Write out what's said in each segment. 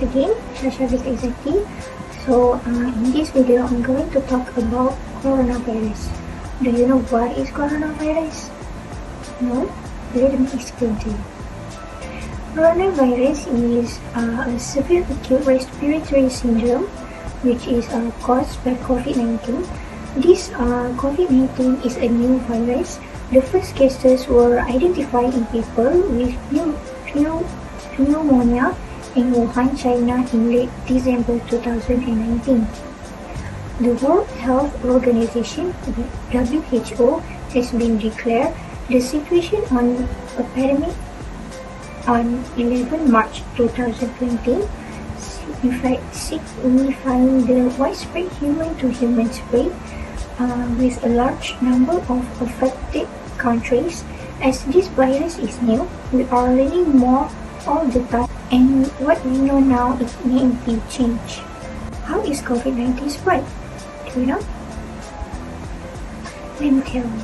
again, Persuasive exactly. So in this video, I'm going to talk about coronavirus. Do you know what is coronavirus? No? Let me explain to you. Coronavirus is a severe acute respiratory syndrome which is caused by COVID-19. This COVID-19 is a new virus. The first cases were identified in people with pneumonia in Wuhan, China in late December 2019. The World Health Organization, WHO, has been declared the situation on a pandemic on 11 March 2020, signifying the widespread human-to-human spread with a large number of affected countries. As this virus is new, we are learning more all the time, and what we know now it may be changed. How is COVID-19 spread? Do you know? Let me tell you.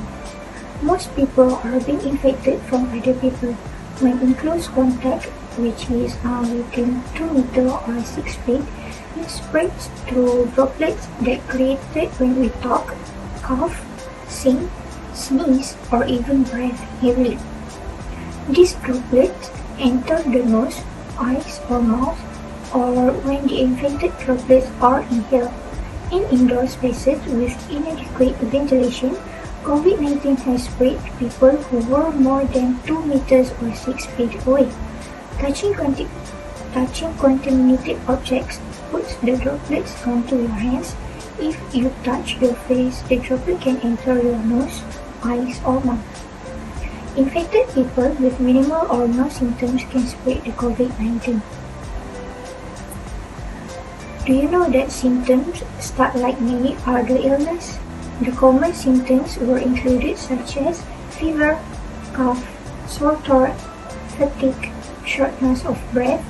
Most people are being infected from other people when in close contact, which is within 2 meters or 6 feet. It spreads through droplets that created when we talk, cough, sing, sneeze, or even breathe heavily. These droplets enter the nose, eyes, or mouth, or when the infected droplets are inhaled. In indoor spaces with inadequate ventilation, COVID-19 has spread to people who were more than 2 meters or 6 feet away. Touching contaminated objects puts the droplets onto your hands. If you touch your face, the droplet can enter your nose, eyes, or mouth. Infected people with minimal or no symptoms can spread the COVID-19. Do you know that symptoms start like many other illnesses? The common symptoms were included such as fever, cough, sore throat, fatigue, shortness of breath.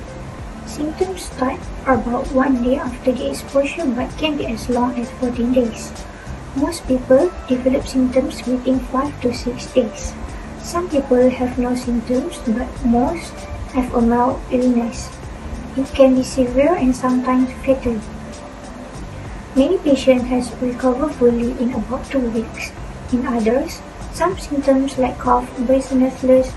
Symptoms start about 1 day after the exposure but can be as long as 14 days. Most people develop symptoms within 5 to 6 days. Some people have no symptoms but most have a mild illness. It can be severe and sometimes fatal. Many patients have recovered fully in about 2 weeks. In others, some symptoms like cough, breathlessness,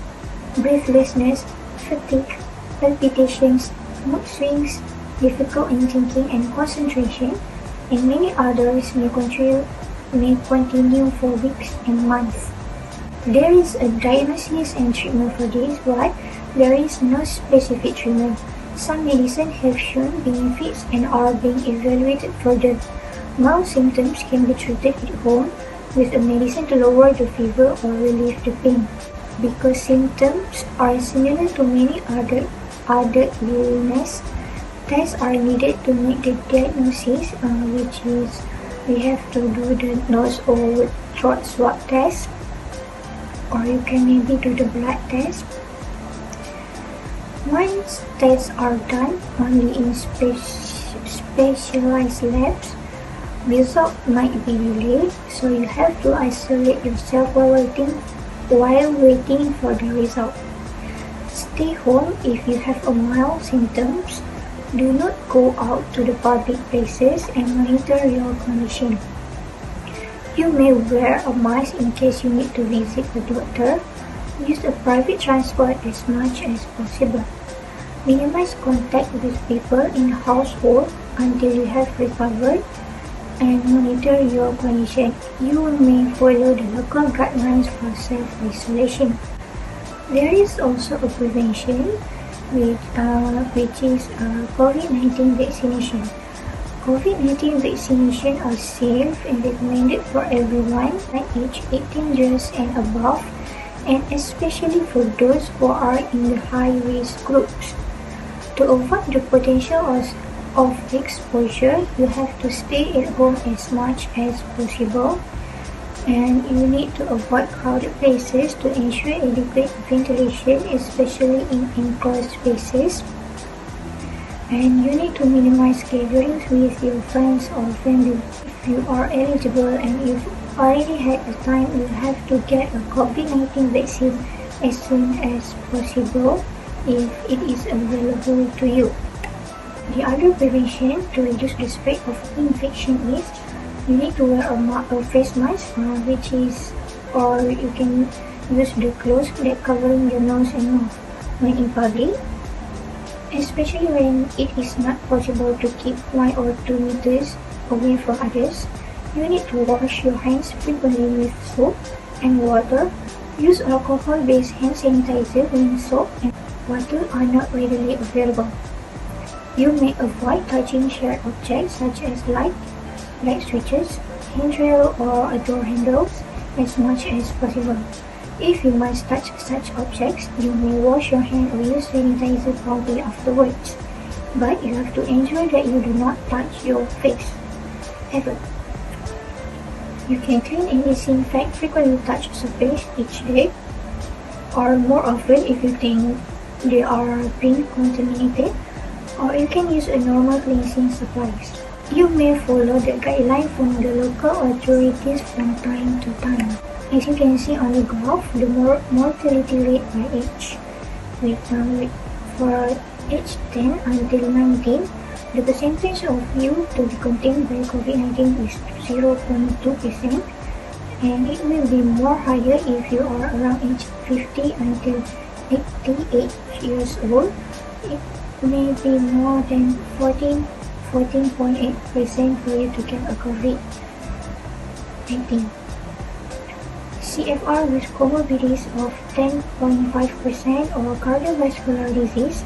fatigue, palpitations, mood swings, difficulty in thinking and concentration, and many others may continue for weeks and months. There is a diagnosis and treatment for this, but there is no specific treatment. Some medicines have shown benefits and are being evaluated further. Mild symptoms can be treated at home with a medicine to lower the fever or relieve the pain. Because symptoms are similar to many other illnesses, tests are needed to make the diagnosis, which is we have to do the nose or throat swab test, or you can maybe do the blood test. Once tests are done only in specialized labs, results might be delayed, so you have to isolate yourself while waiting for the result. Stay home if you have a mild symptoms. Do not go out to the public places and monitor your condition. You may wear a mask in case you need to visit a doctor. Use a private transport as much as possible. Minimize contact with people in household until you have recovered, and monitor your condition. You may follow the local guidelines for self-isolation. There is also a prevention which is COVID-19 vaccination. COVID-19 vaccination are safe and recommended for everyone at age 18 years and above, and especially for those who are in the high-risk groups. To avoid the potential of exposure, you have to stay at home as much as possible, and you need to avoid crowded places to ensure adequate ventilation, especially in enclosed spaces. And you need to minimize gatherings with your friends or family. If you are eligible and you've already had a time, you have to get a COVID-19 vaccine as soon as possible if it is available to you. The other prevention to reduce the spread of infection is you need to wear a face mask, or you can use the clothes that covering your nose and mouth when in public, especially when it is not possible to keep 1 or 2 meters away from others. You need to wash your hands frequently with soap and water. Use alcohol-based hand sanitizer when soap and water are not readily available. You may avoid touching shared objects such as light switches, handrail, or door handles as much as possible. If you must touch such objects, you may wash your hand or use sanitizer promptly afterwards, but you have to ensure that you do not touch your face ever. You can clean and disinfect frequently touched surface each day, or more often if you think they are being contaminated, or you can use a normal cleansing supplies. You may follow the guideline from the local authorities from time to time. As you can see on the graph, the mortality rate by age. For age 10 until 19, the percentage of you to be contained by COVID-19 is 0.2%, and it will be more higher if you are around age 50 until 88 years old. It may be more than 14.8% for you to get a COVID-19. CFR with comorbidities of 10.5% or cardiovascular disease,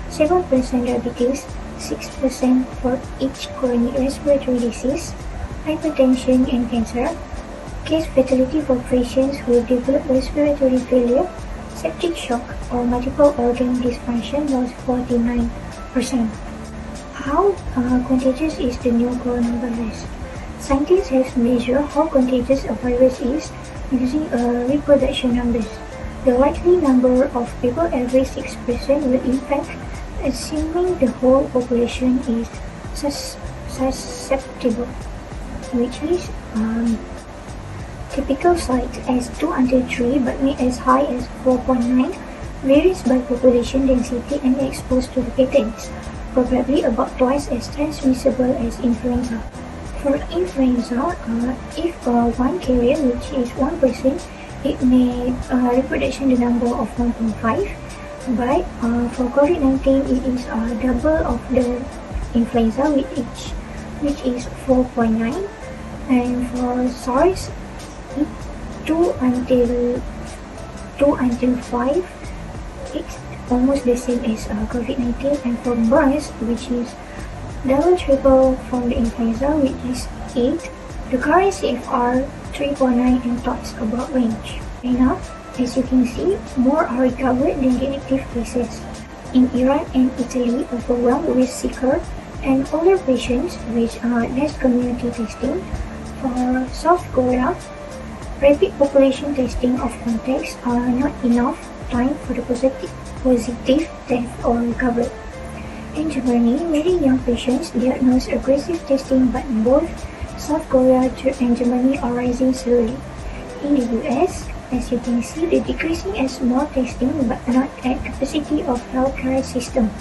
7% diabetes, 6% for each chronic respiratory disease, hypertension and cancer. Case fatality for patients who develop respiratory failure, septic shock, or multiple organ dysfunction was 49%. How contagious is the new coronavirus? Scientists have measured how contagious a virus is using reproduction numbers. The likely number of people every 6% will infect, assuming the whole population is susceptible, which is typical sites as 2 until 3 but may as high as 4.9, varies by population density and exposed to the pathogens, probably about twice as transmissible as influenza. For influenza, if one carrier, which is 1%, it may reproduction the number of 1.5, but for COVID-19 it is double of the influenza which is 4.9, and for SARS 2 until 5, it's almost the same as COVID-19, and for MERS, which is triple from the influenza, which is 8, the current CFR 3.9 and talks about range. Now, as you can see, more are recovered than the active cases. In Iran and Italy, overwhelmed with sicker and older patients with less community testing. For South Korea, rapid population testing of contacts are not enough time for the positive test or recovery. In Germany, many young patients diagnosed aggressive testing, but both South Korea and Germany are rising slowly. In the US, as you can see, the decreasing as more testing but not at capacity of healthcare system.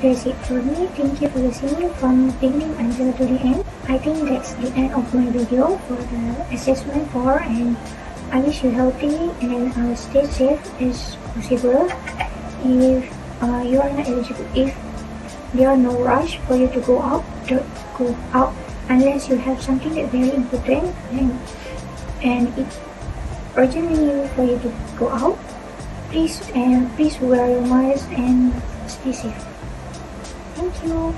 That's it for me. Thank you for listening from the beginning until to the end. I think that's the end of my video for the assessment 4, and I wish you healthy and stay safe as possible. If you are not eligible, if there are no rush for you to go out, don't go out unless you have something that's very important and it's urgently for you to go out. Please wear your mask and stay safe. Thank you.